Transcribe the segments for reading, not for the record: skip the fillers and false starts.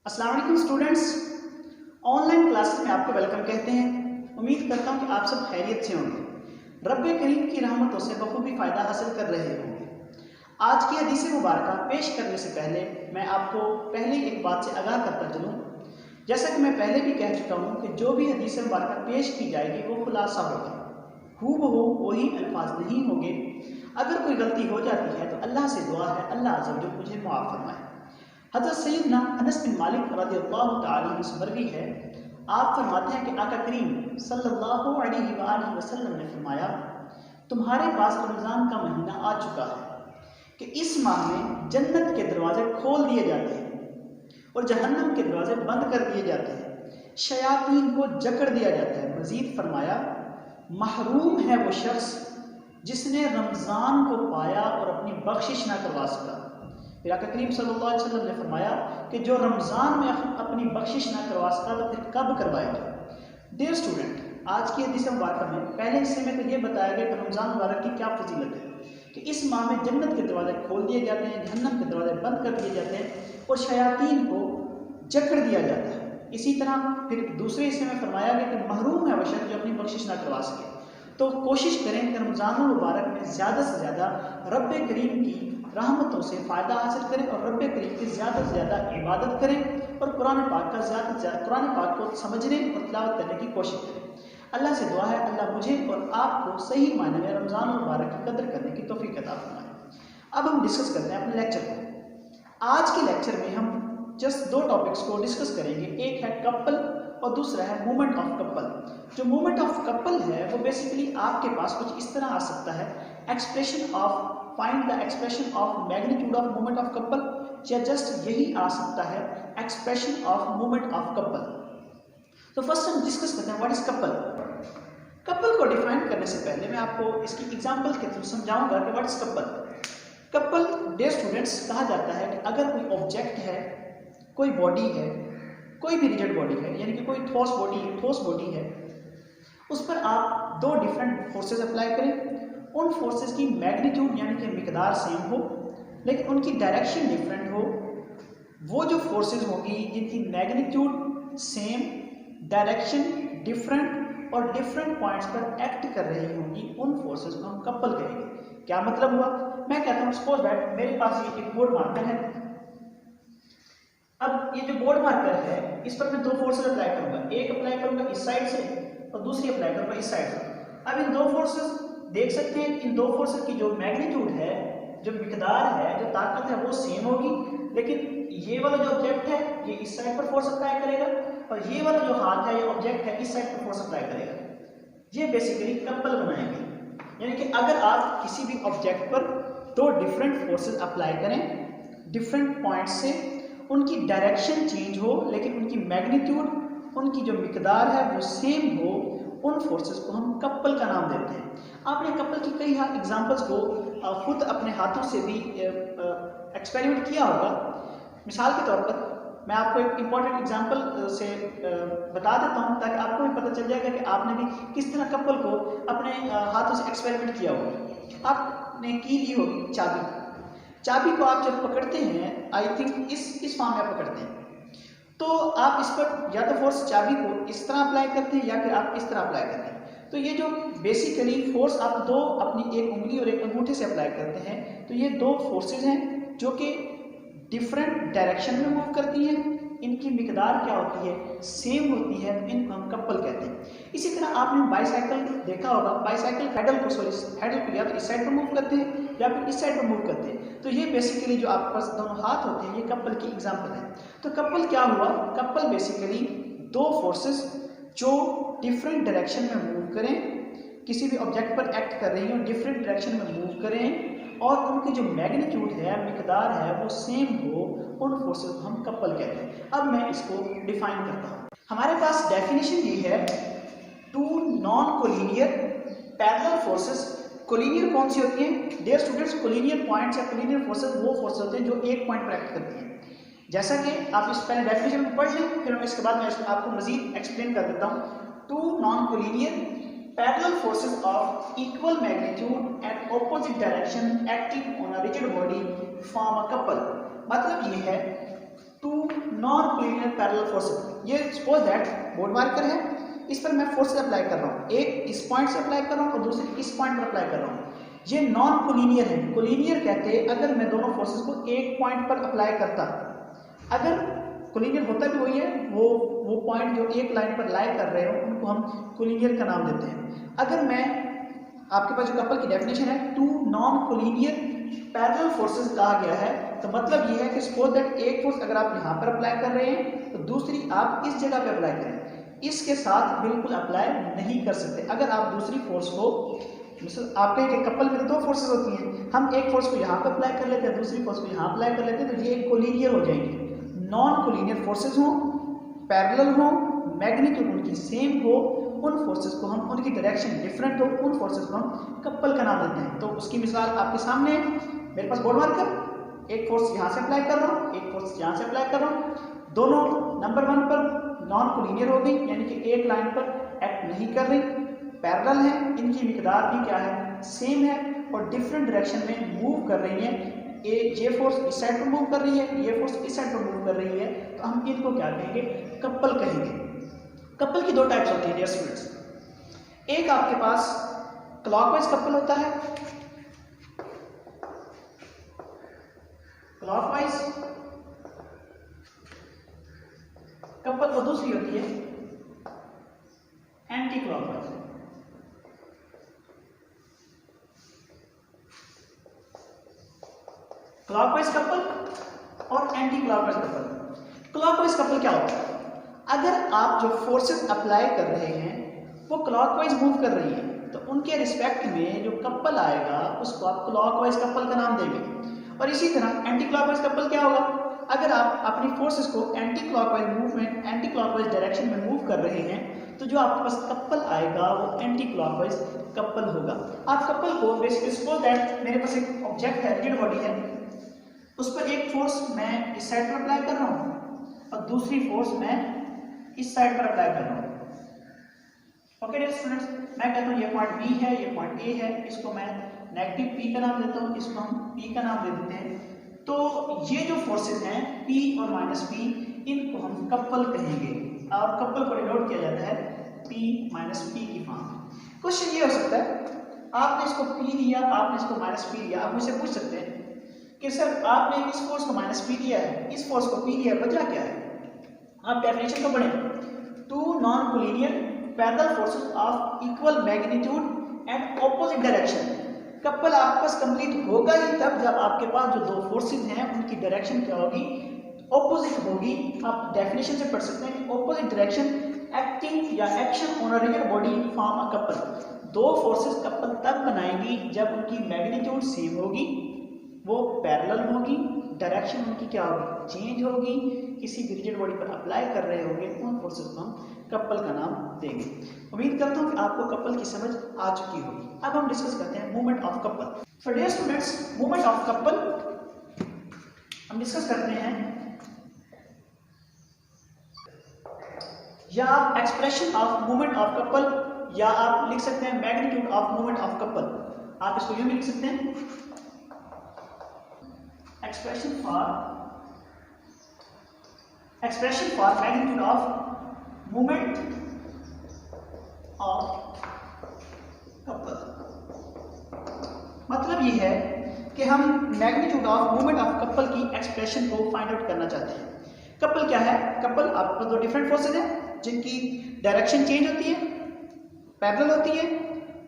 अस्सलाम वालेकुम students, online classes में आपको वेलकम कहते हैं। उम्मीद करता हूं कि आप सब खैरियत से होंगे, रब्बे करीम की रहमतों से बखूबी फ़ायदा हासिल कर रहे होंगे। आज की हदीस मुबारक पेश करने से पहले मैं आपको पहले एक बात से आगाह करता चलूँ। जैसा कि मैं पहले भी कह चुका हूँ कि जो भी हदीस मुबारक पेश की जाएगी वो खुलासा होगा, हूबहू वही अल्फाज नहीं होंगे। अगर कोई गलती हो जाती है तो अल्लाह से दुआ है अल्लाह अज़्ज़ व जल मुझे माफ़ फरमाए। हज़रत सैयदना अनस बिन मालिक रज़ियल्लाहु तआला अन्हु से मरवी है, आप फरमाते हैं कि आका करीम सल्लल्लाहु अलैहि वसल्लम ने फरमाया, तुम्हारे पास रमज़ान का महीना आ चुका है कि इस माह में जन्नत के दरवाजे खोल दिए जाते हैं और जहन्नम के दरवाजे बंद कर दिए जाते हैं, शयातीन को जकड़ दिया जाता है। मज़ीद फरमाया, महरूम है वो शख्स जिसने रमज़ान को पाया और अपनी बख्शिश ना करवा सका। फिर आका करीम सल्लल्लाहु अलैहि वसल्लम ने फरमाया कि जो रमज़ान में अपनी बख्शिश ना करवा सका तो फिर कब करवाएगा। डियर स्टूडेंट, आज की हदीस मुबारक में पहले हिस्से में तो ये बताया गया कि रमज़ान मुबारक की क्या फजीलत है कि इस माह में जन्नत के दरवाजे खोल दिए जाते हैं, जहन्नम के दरवाजे बंद कर दिए जाते हैं और शयातीन को जकड़ दिया जाता है। इसी तरह फिर दूसरे हिस्से में फरमाया गया कि महरूम है वह शख्स जो अपनी बख्शिश ना करवा सके। तो कोशिश करें कि रमज़ान मुबारक में ज़्यादा से ज़्यादा रब्बे करीम की रहमतों से फ़ायदा हासिल करें और रब्बे करीम की ज़्यादा से ज़्यादा इबादत करें और कुरान पाक का ज़्यादा से ज़्यादा कुरान पाक को समझने और तिलावत करने की कोशिश करें। अल्लाह से दुआ है अल्लाह मुझे और आपको सही मायने में रमज़ान मुबारक की कदर करने की तौफीक अता फरमाए। अब हम डिस्कस करते हैं अपने लेक्चर को। आज के लेक्चर में हम जस्ट दो टॉपिक्स को डिस्कस करेंगे, एक है कपल और दूसरा है मूवमेंट ऑफ कपल। जो मूवमेंट ऑफ कपल है वो बेसिकली आपके पास कुछ इस तरह आ सकता है, expression of find the expression of magnitude of movement of couple, या जस्ट यही आ सकता है expression of movement of couple. तो फर्स्ट हम डिस्कस करते हैं व्हाट इज कपल। कपल को डिफाइन करने से पहले मैं आपको इसकी एग्जांपल के थ्रू समझाऊंगा कि what is couple. Couple dear students कहा जाता है कि अगर कोई ऑब्जेक्ट है, कोई बॉडी है, कोई भी रिजिड बॉडी है, यानी कि कोई ठोस बॉडी है, उस पर आप दो डिफरेंट फोर्सेस अप्लाई करें। उन फोर्सेस की मैग्नीट्यूड यानी कि मिकदार सेम हो लेकिन उनकी डायरेक्शन डिफरेंट हो। वो जो फोर्सेस होंगी जिनकी मैग्नीट्यूड सेम, डायरेक्शन डिफरेंट और डिफरेंट पॉइंट्स पर एक्ट कर रही होंगी, उन फोर्सेस को हम कपल कहेंगे। क्या मतलब हुआ? मैं कहता हूँ सपोज दैट मेरे पास ये एक बोर्ड मार्कर है। अब ये जो बोर्ड मार्कर है इस पर मैं दो फोर्सेस अप्लाई करूंगा, एक अप्लाई करूंगा इस साइड से और दूसरी अप्लाई करूंगा इस साइड से। अब इन दो फोर्सेस देख सकते हैं, इन दो फोर्सेस की जो मैग्नीट्यूड है, जो मिकदार है, जो ताकत है वो सेम होगी, लेकिन ये वाला जो ऑब्जेक्ट है ये इस साइड पर फोर्स अप्लाई करेगा और ये वाला जो हाथ है, ये ऑब्जेक्ट है, इस साइड पर फोर्स अप्लाई करेगा। ये बेसिकली कपल बनाएंगे। यानी कि अगर आप किसी भी ऑब्जेक्ट पर दो डिफरेंट फोर्सेस अप्लाई करें डिफरेंट पॉइंट से, उनकी डायरेक्शन चेंज हो लेकिन उनकी मैग्नीट्यूड, उनकी जो मिकदार है वो सेम हो, उन फोर्सेस को हम कपल का नाम देते हैं। आपने कपल की कई एग्जांपल्स को खुद अपने हाथों से भी एक्सपेरिमेंट किया होगा। मिसाल के तौर पर मैं आपको एक इम्पॉर्टेंट एग्जांपल से बता देता हूं ताकि आपको भी पता चल जाएगा कि आपने भी किस तरह कपल को अपने हाथों से एक्सपेरिमेंट किया होगा। आपने की ली होगी चाबी को आप जब पकड़ते हैं, आई थिंक इस फॉर्म में पकड़ते हैं, तो आप इस पर या तो फोर्स चाबी को इस तरह अप्लाई करते हैं या फिर आप इस तरह अप्लाई करते हैं। तो ये जो बेसिकली फोर्स आप दो अपनी एक उंगली और एक अंगूठे से अप्लाई करते हैं, तो ये दो फोर्सेस हैं जो कि डिफरेंट डायरेक्शन में मूव करती हैं। इनकी मिकदार क्या होती है? सेम होती है। इनको हम कपल कहते हैं। इसी तरह आपने बाईसाइकिल देखा होगा, बाईसाइकिल हैंडल को या तो इस साइड पर मूव करते हैं या फिर इस साइड पर मूव करते हैं। तो ये बेसिकली जो आपके पास दोनों हाथ होते हैं ये कपल की एग्जांपल है। तो कपल क्या हुआ? कपल बेसिकली दो फोर्सेस जो डिफरेंट डायरेक्शन में मूव करें, किसी भी ऑब्जेक्ट पर एक्ट कर रही हो, डिफरेंट डायरेक्शन में मूव करें और उनकी जो मैग्नीट्यूड है, मिकदार है वो सेम हो, उन फोर्सेस को हम कपल कहते हैं। अब मैं इसको डिफाइन करता हूँ। हमारे पास डेफिनेशन ये है, two non collinear parallel forces. Collinear कौन सी होती हैं डियर स्टूडेंट्स? कोलिनियर पॉइंट्स या कोलिनियर फोर्सेस वो फोर्सेस होते हैं जो एक पॉइंट पर एक्ट करती हैं। जैसा कि आप इस पहले डेफिनेशन को पढ़ लें, फिर इसके बाद मैं आपको मजीद एक्सप्लेन कर देता हूँ। Two non collinear parallel forces of equal magnitude and opposite direction acting on a rigid body form a couple. मतलब ये है two non collinear parallel forces. ये सपोज दैट बोर्ड मार्कर है, इस पर मैं फोर्सेस अप्लाई कर रहा हूँ, एक इस पॉइंट से अप्लाई कर रहा हूँ और दूसरी इस पॉइंट पर अप्लाई कर रहा हूँ। ये नॉन कोलिनियर है। कोलिनियर कहते हैं अगर मैं दोनों फोर्सेस को एक पॉइंट पर अप्लाई करता, अगर कोलिनियर होता भी वही है, वो पॉइंट जो एक लाइन पर लाई कर रहे हो उनको हम कोलिनियर का नाम देते हैं। अगर मैं, आपके पास जो कपल की डेफिनेशन है two non collinear parallel forces कहा गया है, तो मतलब ये है कि सपोज दैट एक फोर्स अगर आप यहाँ पर अप्लाई कर रहे हैं तो दूसरी आप इस जगह पे अप्लाई करें, इसके साथ बिल्कुल अप्लाई नहीं कर सकते। अगर आप दूसरी फोर्स को, मिसल आपके एक कपल में तो दो फोर्सेस होती हैं, हम एक फोर्स को यहाँ पर अप्लाई कर लेते हैं, दूसरी फोर्स को यहाँ अप्लाई कर लेते हैं, तो ये कोलिनियर हो जाएंगे। नॉन कोलिनियर फोर्सेस हो, पैरेलल हो, मैग्नीट्यूड उनकी सेम हो, उन फोर्सेस को हम, उनकी डायरेक्शन डिफरेंट हो, उन फोर्सेस को हम कपल का नाम देते हैं। तो उसकी मिसाल आपके सामने है, मेरे पास बोर्ड मार्कर, एक फोर्स यहाँ से अप्लाई कर रहा हूँ, एक फोर्स यहाँ से अप्लाई कर रहा हूँ, दोनों नंबर 1 पर नॉन कोलिनियर हो गई, यानी कि एक लाइन पर एक्ट नहीं कर रही, पैरेलल है, इनकी मिकदार भी क्या है, सेम है और डिफरेंट डायरेक्शन में मूव कर रही है। ये फोर्स इस साइड पर मूव कर रही है, ये फोर्स इस साइड पर मूव कर रही है, तो हम इनको क्या कहेंगे, कपल कहेंगे। कपल की दो टाइप्स होती है डियर स्टूडेंट्स। एक आपके पास क्लॉकवाइज कपल होता है, क्लॉकवाइज कपल, और दूसरी होती है एंटी क्लॉकवाइज। क्लॉकवाइज कपल और anti clockwise couple. Clockwise couple क्या होता है, अगर आप जो फोर्सेस अप्लाई कर रहे हैं वो क्लॉकवाइज मूव कर रही है, तो उनके रिस्पेक्ट में जो कपल आएगा उसको आप क्लॉकवाइज कपल का नाम देंगे। और इसी तरह एंटी क्लॉकवाइज कपल क्या होगा, अगर आप अपनी फोर्सेस को anti clockwise movement, anti clockwise direction में मूव कर रहे हैं, तो जो आपके पास कपल आएगा वो एंटी क्लॉकवाइज कपल होगा। आप कपल को बेसिकली सपोज दैट मेरे पास एक ऑब्जेक्ट है, रिजिड बॉडी है, उस पर एक फोर्स मैं इस साइड पर अप्लाई कर रहा हूँ और दूसरी फोर्स मैं इस साइड पर अप्लाई कर रहा हूँ। ओके डियर स्टूडेंट्स, मैं कहता हूँ ये पॉइंट बी है, ये पॉइंट ए है, इसको मैं नेगेटिव पी का नाम देता हूँ, इसको हम पी का नाम दे देते हैं। तो ये जो फोर्सेस हैं पी और माइनस पी, इनको हम कपल कहेंगे और कपल को डिनोट किया जाता है पी माइनस पी की फॉर्म। क्वेश्चन ये हो सकता है, आपने इसको पी लिया, आपने इसको माइनस पी लिया, आप मुझसे पूछ सकते हैं कि सर आपने इस फोर्स को माइनस पी लिया है, इस फोर्स को पी लिया है, वजह क्या है। आप डेफिनेशन को पढ़ें, two non collinear parallel forces of equal magnitude and opposite direction. Couple आपके पास कंप्लीट होगा ही तब जब आपके पास जो दो फोर्सेस हैं उनकी डायरेक्शन क्या होगी, ऑपोजिट होगी। आप डेफिनेशन से पढ़ सकते हैं, ऑपोजिट डायरेक्शन एक्टिंग या action on a real body form a couple. दो फोर्सेस कपल तब बनाएंगी जब उनकी मैग्नीट्यूड सेम होगी, वो पैरेलल होगी, डायरेक्शन उनकी क्या होगी, चेंज होगी, किसी भी रिजिड बॉडी पर अप्लाई कर रहे होंगे, उन फोर्सेस को हम कपल का नाम देंगे। उम्मीद करता हूँ कि आपको कपल की समझ आ चुकी होगी। अब हम डिस्कस करते हैं movement of couple. So dear students, movement of couple हम डिस्कस करते हैं, या आप expression of movement of couple, या आप लिख सकते हैं magnitude of movement of couple. आप इसको यूं भी लिख सकते हैं, expression for magnitude of movement of couple। मतलब ये है कि हम magnitude of movement of couple की एक्सप्रेशन को फाइंड आउट करना चाहते हैं। कपल क्या है, कपल आपके पास दो डिफरेंट फोर्सेज हैं जिनकी डायरेक्शन चेंज होती है, पैरेलल होती है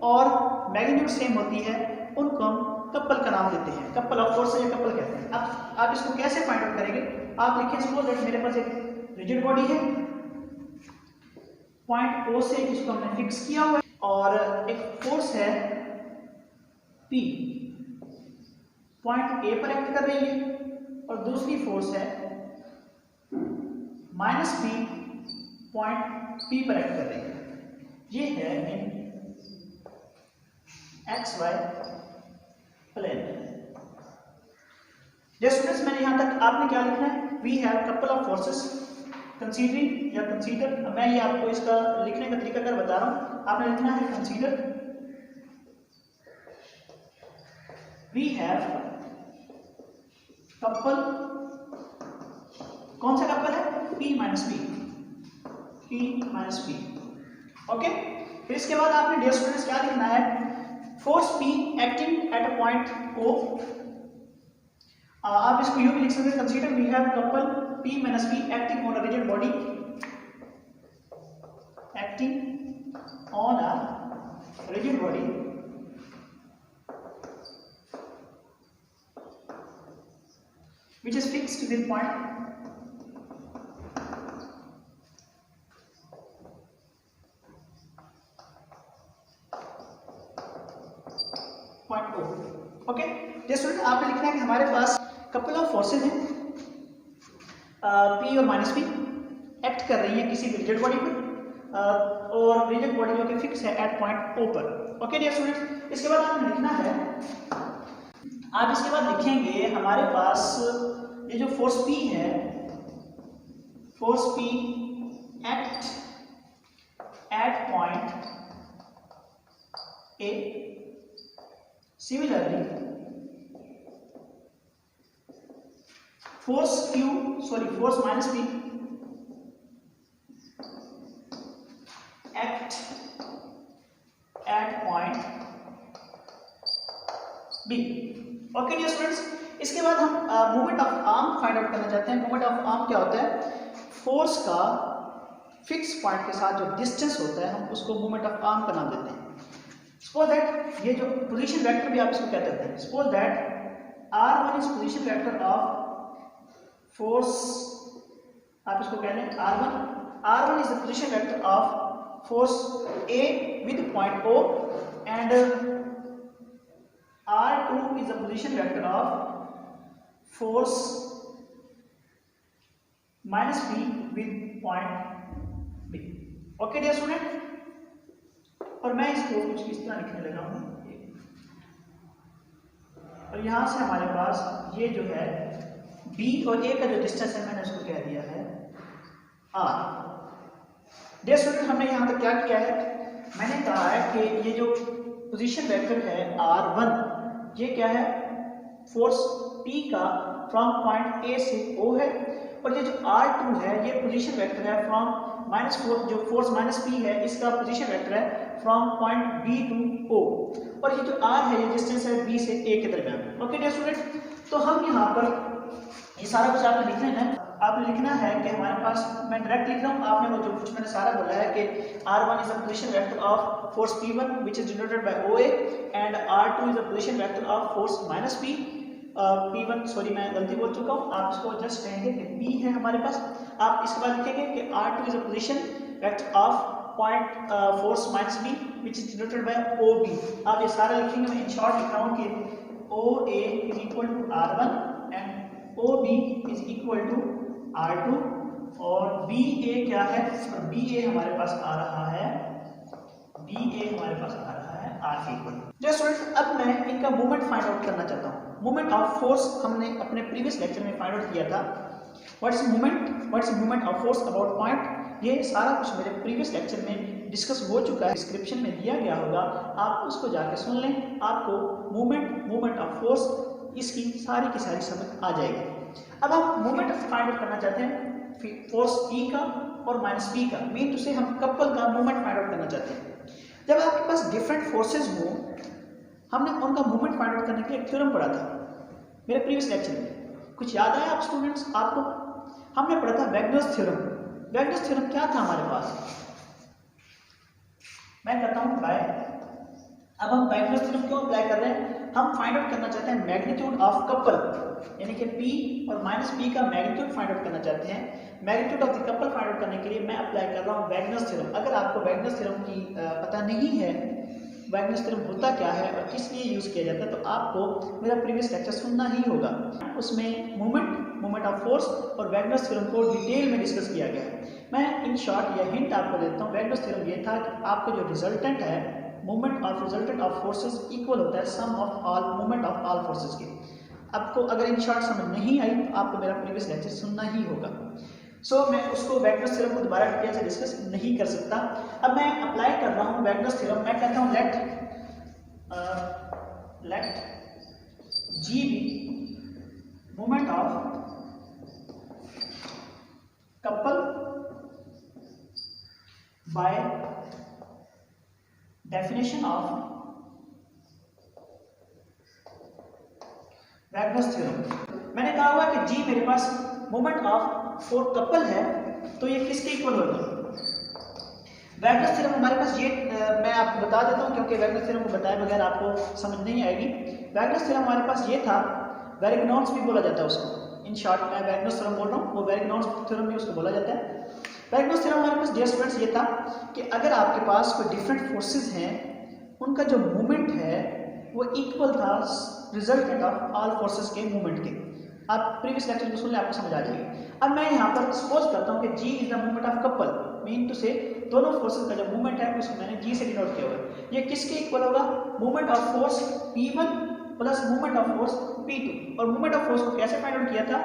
और मैग्नीट्यूड सेम होती है, उनको हम कपल का नाम देते हैं, कपल ऑफ फोर्सेज या कपल कहते हैं। अब आप इसको कैसे फाइंड आउट करेंगे, आप लिखिए सपोज दैट मेरे पास एक रिजिड बॉडी है, पॉइंट ओ से इसको हमने फिक्स किया हुआ है, और एक फोर्स है P पॉइंट ए पर एक्ट कर रही है, और दूसरी फोर्स है माइनस P पॉइंट P पर एक्ट कर रही है। ये है इन XY प्लेन। स्टूडेंट्स, मैंने यहां तक आपने क्या लिखना है, we have couple of forces considering या कंसीडर। मैं ये आपको इसका लिखने का तरीका कर बता रहा हूं, आपने लिखना है कंसीडर वी हैव कपल कौन सा कपल है? P minus P। ओके, फिर इसके बाद आपने डियर स्टूडेंट्स क्या लिखना है? Force P acting at a point O। आप इसको यूं भी लिख सकते हैं, consider we have couple P minus P acting on a rigid body, acting on a rigid body which is fixed with point O। Okay, जैसे आपने लिखना है कि हमारे पास कपल ऑफ फोर्सेज हैं P और माइनस P एक्ट कर रही हैं किसी भी रिजिड बॉडी पर और रिजिड बॉडी जो कि फिक्स है एट पॉइंट O पर। ओके डियर स्टूडेंट्स, इसके बाद आपने लिखना है, आप इसके बाद लिखेंगे हमारे पास ये जो फोर्स P है, force P act at point A। Similarly force minus P act at point B। Okay dear students, इसके बाद हम movement of arm find out करना चाहते हैं। मूवमेंट ऑफ आर्म क्या होता है? फोर्स का फिक्स पॉइंट के साथ जो डिस्टेंस होता है हम उसको मूवमेंट ऑफ आर्म का नाम देते हैं। सपोज दैट ये जो पोजीशन वेक्टर भी आप इसको क्या कहते हैं? Suppose that R1 is position vector of force, आप इसको कह लें R1 is the position vector of force A with point O and R2 is the position vector of force minus P with point B। Okay dear student, और मैं इसको कुछ इस तरह लिखने लगा हूं और यहां से हमारे पास ये जो है B और A का जो डिस्टेंस है मैंने उसको कह दिया है R। डियर स्टूडेंट, हमने यहां तक क्या किया है? मैंने कहा है कि ये जो पोजीशन वेक्टर है R1 ये क्या है? फोर्स P का फ्रॉम पॉइंट A से O है, और ये जो R2 है ये पोजीशन वेक्टर है फ्रॉम जो फोर्स माइनस P है इसका पोजीशन वेक्टर है from point B to O, और ये जो R है ये डिस्टेंस है B से A के दरमियान। ओके डियर स्टूडेंट, तो हम यहाँ पर ये सारा कुछ आपने लिख लेना है। आपने लिखना है कि हमारे पास, मैं डायरेक्ट लिख रहा हूँ, आपने वो जो कुछ मैंने सारा बोला है कि R1 is the position vector of force P1 which is denoted by OA and R2 is the position vector of force minus P P1, sorry मैं गलती बोल चुका हूँ, आप इसको जस्ट कहेंगे कि P है हमारे पास। आप इसके बाद लिखेंगे कि R2 is the position vector of point force minus B which is denoted by OB। आप ये सारा लिखेंगे, मैं इन शॉर्ट लिख रहा हूँ कि OA is equal to R1 and OB is equal to R2 और BA क्या है? और BA हमारे पास आ रहा है R के इक्वल। जस्ट स्टूडेंट्स, अब मैं इनका मूवमेंट फाइंड आउट करना चाहता हूँ। मूवमेंट ऑफ फोर्स हमने अपने प्रीवियस लेक्चर में फाइंड आउट किया था। What is movement of force about point, ये सारा कुछ मेरे प्रीवियस लेक्चर में डिस्कस हो चुका है, डिस्क्रिप्शन में दिया गया होगा, आप उसको जाके सुन लें, आपको मूवमेंट ऑफ फोर्स इसकी सारी की सारी समझ आ जाएगी। अब हम मूवमेंट फाइंड आउट करना चाहते हैं फोर्स P का और माइनस P का, मीन टू से हम कपल का मूवमेंट फाइंड आउट करना चाहते हैं। जब आपके पास डिफरेंट फोर्सेज हो, हमने उनका मूवमेंट फाइंड आउट करने के लिए एक थ्योरम पढ़ा था मेरे प्रीवियस लेक्चर में। कुछ याद आया आप स्टूडेंट्स? आपको हमने पढ़ा था वैगनर्स थ्योरम। वैगनर्स थ्योरम क्या था हमारे पास? मैं कहता हूँ अप्लाई। अब हम वैगनर्स थ्योरम क्यों अप्लाई कर रहे हैं? हम फाइंड आउट करना चाहते हैं मैग्नीट्यूड ऑफ कपल, यानी कि P और माइनस P का मैग्नीट्यूड फाइंड आउट करना चाहते हैं। Magnitude of the couple find out करने के लिए मैं अप्लाई कर रहा हूँ वैगनर्स थ्योरम। अगर आपको वैगनर्स थ्योरम की पता नहीं है वैगनर्स थ्योरम होता क्या है और किस लिए यूज किया जाता है, तो आपको मेरा प्रीवियस लेक्चर सुनना ही होगा। उसमें मूवमेंट ऑफ फोर्स और वैगनर्स थ्योरम को डिटेल में डिस्कस किया गया है। मैं इन शॉर्ट या हिंट आपको देता हूँ। वैगनर्स थ्योरम ये था कि आपको जो रिजल्टेंट है रिजल्टेंट ऑफ फोर्सेस इक्वल होता है sum of all movement of all forces के। आपको अगर इन शॉर्ट समझ नहीं आई तो आपको मेरा प्रीवियस लेक्चर सुनना ही होगा। मैं उसको वैगनर्स थ्योरम को दोबारा डिटेल से डिस्कस नहीं कर सकता। अब मैं अप्लाई कर रहा हूँ वैगनर्स थ्योरम। मैं कहता हूँ let G be movement of couple by definition of Varignon's theorem. मैंने कहा हुआ कि जी मेरे पास मोमेंट ऑफ फोर कपल है, तो ये किसके इक्वल होगा? वैगनर्स थ्योरम हमारे पास ये मैं आपको बता देता हूँ, क्योंकि वैगनर्स थ्योरम को बताए बगैर आपको समझ नहीं आएगी। वैगनर्स थ्योरम हमारे पास ये था, वेरिग्नॉन्स भी बोला जाता है उसको। इन शॉर्ट मैं वैगनर्स थ्योरम बोल रहा हूँ, वो वेरिग्नॉन्स थ्योरम भी उसको बोला जाता है। वैगनर्स थ्योरम हमारे पास डियर स्टूडेंट्स ये था कि अगर आपके पास कोई डिफरेंट फोर्सेस हैं, उनका जो मूवमेंट है वो इक्वल था रिजल्टेंट ऑफ ऑल फोर्सेस के मूवमेंट के। आप प्रीवियस लेक्चर को सुन ले, आपको समझ आ जाएगी। अब मैं यहाँ पर सपोज करता हूँ कि G is the movement of couple, mean to say दोनों फोर्सेस का जो मूवमेंट है उसको मैंने जी से डिनोट किया हुआ है। ये किसके इक्वल होगा? Movement of force P1 plus movement of force P2। और मूवमेंट ऑफ फोर्स को कैसे फाइंड आउट किया था?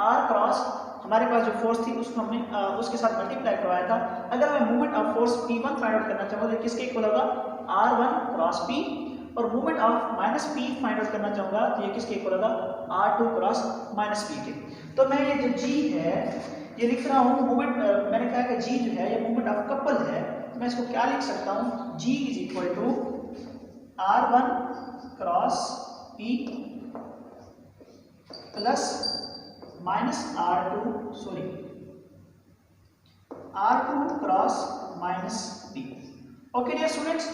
R क्रॉस हमारे पास जो फोर्स थी उसको हमने उसके साथ मल्टीप्लाई करवाया था। अगर मैं movement of force P1 find out करना चाहूँगा तो किसके इक्वल होगा? R1 cross P। और movement of minus P find out करना चाहूँगा तो ये किसके इक्वल होगा? R2 क्रॉस माइनस P के। तो मैं ये जो G है ये लिख रहा हूँ मूवमेंट, मैंने कहा कि G जो है ये मूवमेंट ऑफ कपल है, तो मैं इसको क्या लिख सकता हूँ? G is equal to R1 cross P plus minus R2 cross minus P। Okay dear students,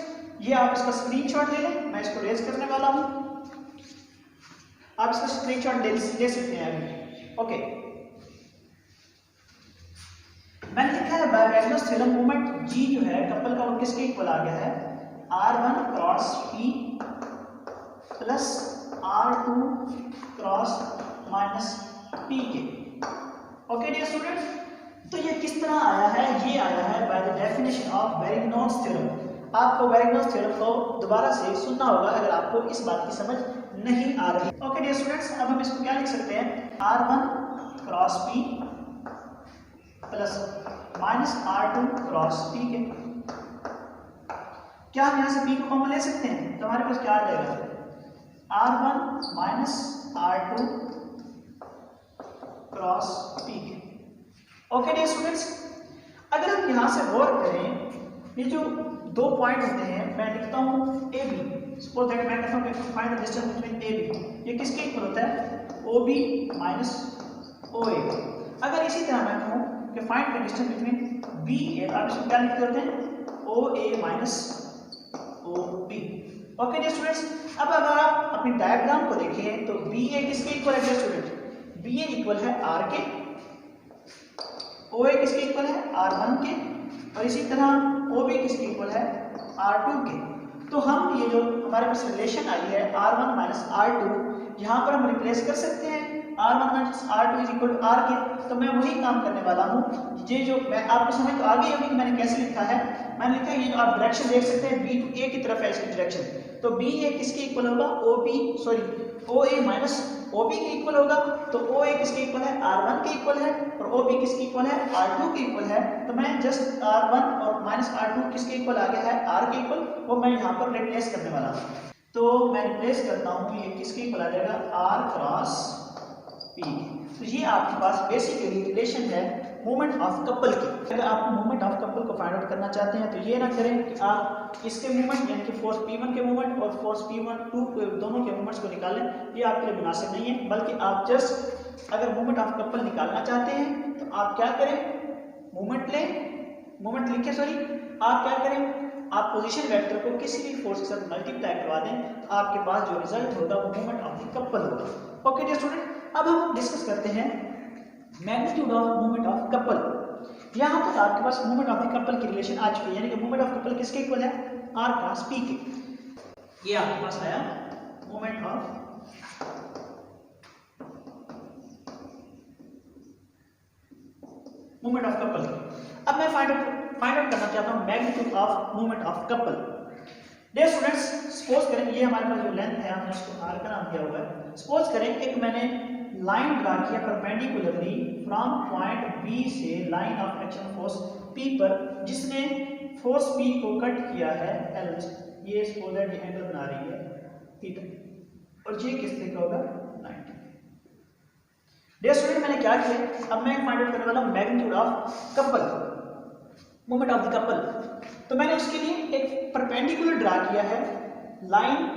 ये आप इसका स्क्रीनशॉट ले लें, मैं इसको रेज करने वाला हूँ। आप इसका स्क्रीनशॉट ले सकते हैं अभी। ओके, मैंने लिखा है बाय वैगनर्स थ्योरम मूवमेंट जी जो है कपल का वो किसके इक्वल आ गया है? R1 cross P plus R2 cross minus P के। ओके डियर स्टूडेंट्स, तो ये किस तरह आया है? ये आया है by the definition of Varignon's theorem. आपको वेरिग्नॉन्स थ्योरम को दोबारा से सुनना होगा अगर आपको इस बात की समझ नहीं आ रही। ओके डियर स्टूडेंट्स, अब हम इसको क्या लिख सकते हैं? R1 cross P plus minus R2 cross P के। क्या हम यहाँ से P को कॉमन ले सकते हैं? तो हमारे पास क्या आ जाएगा? R1 minus R2 cross P के। ओके डियर स्टूडेंट्स, अगर हम यहाँ से गौर करें, ये जो दो पॉइंट होते हैं, मैं लिखता हूँ ए बी। सपोज दैट मैं कहता हूँ find the distance between A B, ये किसके इक्वल होता है? O B minus O A. अगर इसी तरह मैं कहूँ कि find the distance between B A, आप इसको क्या लिखते होते हैं? O A minus O B. Okay dear students, अब अगर आप अपनी डायग्राम को देखें तो बी ए किसके इक्वल है डियर स्टूडेंट? बी ए इक्वल है आर के, ओ ए किसके इक्वल है? R1 के, और इसी तरह ओ बी किसके इक्वल है? R2 के। तो हम ये जो हमारे पास रिलेशन आई है R1 माइनस R2, यहाँ पर हम रिप्लेस कर सकते हैं R1 minus R2 is equal to R के। तो मैं वही काम करने वाला हूँ। ये जो मैं आपको समझ तो आ गई होगी कि मैंने कैसे लिखा है। मैंने लिखा है ये जो आप डायरेक्शन देख सकते हैं B टू A की तरफ है इसकी डायरेक्शन, तो बी ए किसके इक्वल होगा? ओ ए माइनस ओ बी के इक्वल होगा। तो ओ ए किसके इक्वल है? R1 के इक्वल है, और ओ बी किसके इक्वल है? R2 के इक्वल है। तो मैं जस्ट R1 और माइनस R2 किसके इक्वल आ गया है? R के इक्वल, वो मैं यहाँ पर रिप्लेस करने वाला हूँ। तो मैं रिप्लेस करता हूँ, ये किसके इक्वल आ जाएगा? R cross P। तो ये आपके पास बेसिकली रिलेशन है मूवमेंट ऑफ कपल की। अगर आप मूवमेंट ऑफ कपल को फाइंड आउट करना चाहते हैं तो ये ना करें कि आप इसके मूवमेंट यानी कि फोर्स P1 के मूवमेंट और फोर्स P2 दोनों के मूवमेंट्स को निकाल लें, ये आपके लिए मुनासिब नहीं है। बल्कि आप जस्ट अगर मूवमेंट ऑफ कपल निकालना चाहते हैं तो आप क्या करें? मूवमेंट लिखें, आप क्या करें? आप पोजीशन वेक्टर को किसी भी फोर्स के साथ मल्टीप्लाई करवा दें, तो आपके पास जो रिजल्ट होगा वो मूवमेंट ऑफ द कपल होगा। ओके डियर स्टूडेंट, अब हम डिस्कस करते हैं magnitude of movement of couple. यहाँ तक आपके पास मूवमेंट ऑफ द कपल की रिलेशन आ चुकी है, यानी कि मूवमेंट ऑफ कपल किसके इक्वल है? R क्रॉस P के। ये आपके पास आया मूवमेंट ऑफ कपल। अब मैं फाइंड आउट करना चाहता हूँ magnitude of movement of couple. Dear students, suppose करें ये हमारे पास जो लेंथ है हमने उसको R का नाम दिया हुआ है। सपोज करें एक मैंने लाइन ड्रा किया परपेंडिकुलरली फ्रॉम पॉइंट B से line of action force P पर, जिसने फोर्स P को कट किया है L। ये सपोज दैट ये एंगल बना रही है थीटा, और ये किस तरह का होगा? 90। डियर स्टूडेंट, मैंने क्या किया, अब मैं फाइंड आउट करने वाला हूं magnitude of couple, movement of the couple. तो मैंने उसके लिए एक परपेंडिकुलर ड्रा किया है लाइन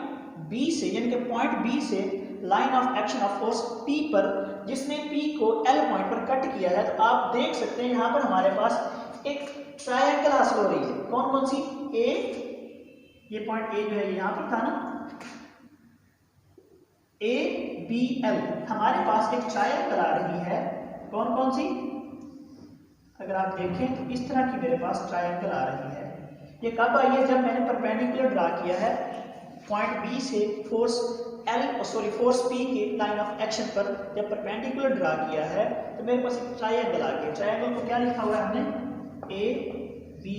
बी से, यानी कि पॉइंट बी से line of action of force P पर, जिसने पी को एल पॉइंट पर कट किया है। तो आप देख सकते हैं यहाँ पर हमारे पास एक ट्रायंगल हासिल हो रही है। कौन कौन सी? ए, ये पॉइंट ए जो है यहाँ पर था ना, ए बी एल, हमारे पास एक ट्रायंगल आ रही है। कौन कौन सी? अगर आप देखें तो इस तरह की मेरे पास ट्रायंगल आ रही है। ये कब आई है? जब मैंने परपेंडिकुलर ड्रा किया है पॉइंट बी से फोर्स फोर्स पी के लाइन ऑफ एक्शन पर, जब परपेंडिकुलर ड्रा किया है तो मेरे पास एक ट्रायंगल आ गया। ट्रायंगल को क्या लिखा हुआ है हमने? ए बी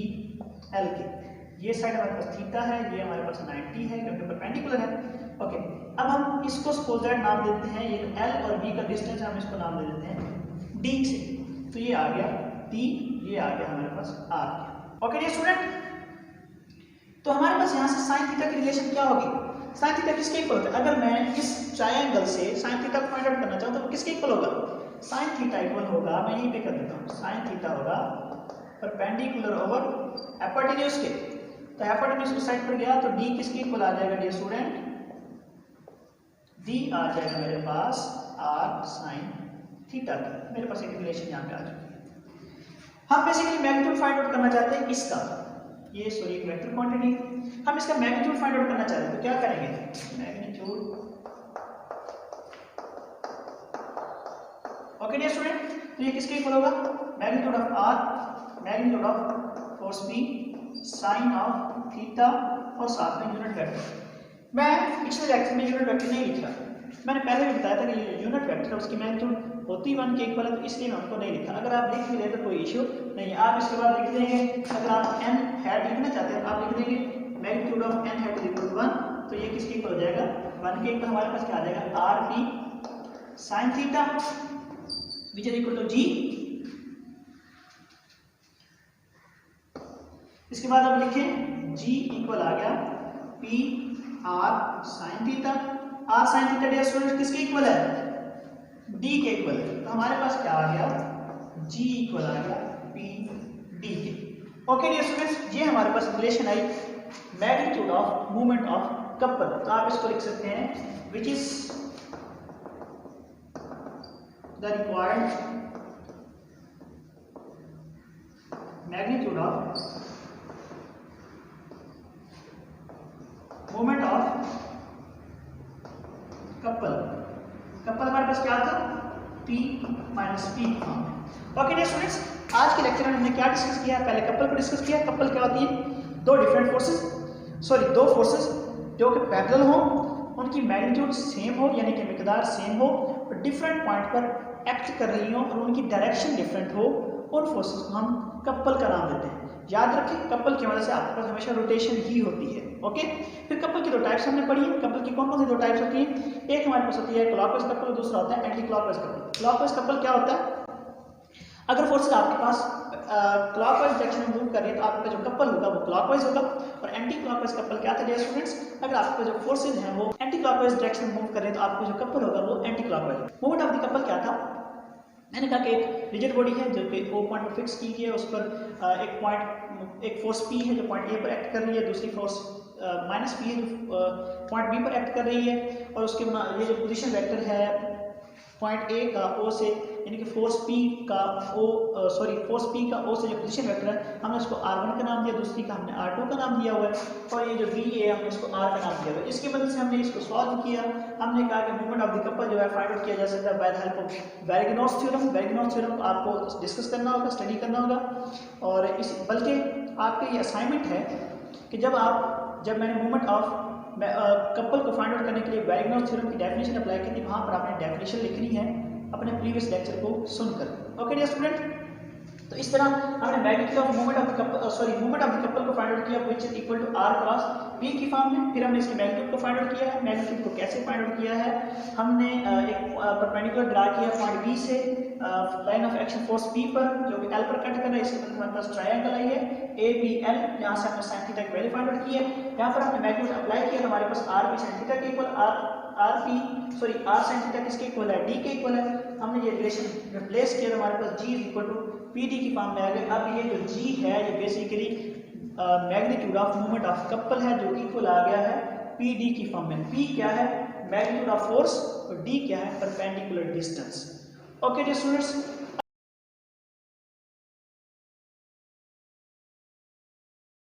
एल के। ये साइड हमारे पास थीटा है, ये हमारे पास 90 है क्योंकि परपेंडिकुलर है। ओके, अब हम इसको सपोज दैट नाम देते हैं, ये एल और बी का डिस्टेंस हम इसको नाम दे देते हैं डी से। तो ये आ गया डी, ये आ गया हमारे पास आर। ओके डियर स्टूडेंट, तो हमारे पास यहाँ से साइन थीटा की रिलेशन क्या होगी? साइन थीटा किसके इक्वल होता है? अगर मैं इस ट्रायंगल से साइन थीटा को फाइंड आउट करना चाहूँ तो वो किसके इक्वल होगा? साइन थीटा इक्वल होगा, मैं यहीं पे कर देता हूँ, साइन थीटा होगा परपेंडिकुलर ओवर हाइपोटेन्यूज के। तो हाइपोटेन्यूज उस साइड पर गया तो डी किसके इक्वल आ जाएगा डियर स्टूडेंट? डी आ जाएगा मेरे पास आर साइन थीटा का। मेरे पास एक रिलेशन यहाँ पे आ चुकी है। हम बेसिकली मैग्नीट्यूड फाइंड आउट करना चाहते हैं इसका, ये सॉरी एक वेक्टर क्वांटिटी, हम इसका मैग्नीट्यूड फाइंड आउट करना चाहते हैं। तो क्या करेंगे? मैग्नीट्यूड। ओके डियर स्टूडेंट, तो ये किसके इक्वल होगा? Magnitude of R, magnitude of force P, sine of theta और साथ में यूनिट वेक्टर। मैं पिछले लेक्चर में यूनिट वेक्टर नहीं लिखा, मैंने पहले भी बताया था कि यूनिट वेक्टर उसकी मैग्नीट्यूड होती 1 के इक्वल है, तो इसलिए मैं उनको नहीं लिखा। अगर आप लिख भी लेते तो कोई इश्यू नहीं है, आप इसके बाद लिख देंगे। अगर आप एन हैट लिखना चाहते हैं आप लिख देंगे magnitude of N hat is equal to 1, तो ये किसके इक्वल हो जाएगा? 1 के इक्वल हमारे पास क्या आ जाएगा? R P sine theta which is equal to G. इसके बाद आप लिखें जी इक्वल आ गया P R sine theta. R sine theta dear student किसके इक्वल है? डी के इक्वल है। तो हमारे पास क्या आ गया? जी इक्वल आ गया पी डी के। ओके डियर स्टूडेंट्स, ये हमारे पास relation I magnitude of movement of couple. तो आप इसको लिख सकते हैं which is the required magnitude of movement of couple. Couple हमारे पास क्या था? P minus P. Okay dear students, आज के लेक्चर में हमने क्या डिस्कस किया? पहले कपल को डिस्कस किया। कपल क्या होती है? दो फोर्सेस जो कि पैरेलल हो, उनकी मैग्नीट्यूड सेम हो यानी कि मिकदार सेम हो, और डिफरेंट पॉइंट पर एक्ट कर रही हो और उनकी डायरेक्शन डिफरेंट हो, उन फोर्सेस को हम कपल का नाम देते हैं। याद रखें, कपल की वजह से आपके पास हमेशा रोटेशन ही होती है। ओके, फिर कपल की दो टाइप्स हमने पढ़ी है। कपल की कौन कौन सी दो टाइप्स होती हैं? एक हमारे पास होती है क्लॉकवाइज कपल, दूसरा होता है anti clockwise couple. Clockwise couple क्या होता है? अगर फोर्सेस आपके पास क्लॉकवाइज डायरेक्शन में मूव कर रही है तो आपका जो कपल होगा वो क्लॉकवाइज होगा। और एंटी क्लॉकवाइज कपल क्या था डियर स्टूडेंट्स? अगर आपके जो फोर्सेस हैं वो एंटी क्लॉकवाइज डायरेक्शन में मूव कर रहे हैं तो आपका जो कपल होगा वो anti clockwise. Movement of the couple क्या था? मैंने कहा कि एक रिजिड बॉडी है जो कि ओ पॉइंट पर फिक्स की गई है, उस पर एक फोर्स पी है जो पॉइंट ए पर एक्ट कर रही है, दूसरी फोर्स माइनस पी है जो पॉइंट बी पर एक्ट कर रही है, और उसके ये जो पोजीशन वेक्टर है पॉइंट ए का ओ से, यानी कि फोर्स पी का ओ से जो पोजीशन वेक्टर है हमने उसको r1 का नाम दिया, दूसरी का हमने r2 का नाम दिया हुआ है, और ये जो b है हमने इसको r का नाम दिया हुआ है। इसकी मदद से हमने इसको सॉल्व किया। हमने कहा कि मूवमेंट ऑफ द कपल जो है फाइंड आउट किया जा सकता है by the help of Varignon's theorem. Varignon's theorem आपको डिस्कस करना होगा, स्टडी करना होगा, और बल्कि आपके ये असाइनमेंट है कि जब मैंने मूवमेंट ऑफ कपल को फाइंड आउट करने के लिए वेरेगनॉस थ्योरम की डेफिनेशन अप्लाई की थी, वहाँ पर आपने डेफिनेशन लिखनी है अपने प्रीवियस लेक्चर को सुनकर। ओके डियर स्टूडेंट, तो इस तरह हमने magnitude of movement of the couple को फाइंड आउट किया which is equal to r cross p की फॉर्म में। फिर हमने इसके मैग्नीट्यूड को फाइंड आउट किया है। मैग्नीट्यूड को कैसे फाइंड आउट किया है, हमने एक परपेंडिकुलर ड्रा किया पॉइंट B से line of action force P पर जो कि L पर कट कर रहा है। इसके बाद हमारे पास ट्रायंगल आई है ABL, यहाँ से हमने sin थीटा की वैल्यू फाइंड आउट की है। यहाँ पर हमने मैग्नीट्यूड अप्लाई किया तो हमारे पास r sin थीटा के इक्वल r sin थीटा किसके इक्वल है, d के इक्वल है। हमने ये रिलेशन रिप्लेस किया तो हमारे पास g is equal to PD की फॉर्म में आ गया। अब ये जो g है ये basically magnitude of movement of couple है जो इक्वल आ गया है PD की फॉर्म में। P क्या है, मैग्नीट्यूड ऑफ फोर्स, और D क्या है, परपेंडिकुलर डिस्टेंस। ओके जी स्टूडेंट्स,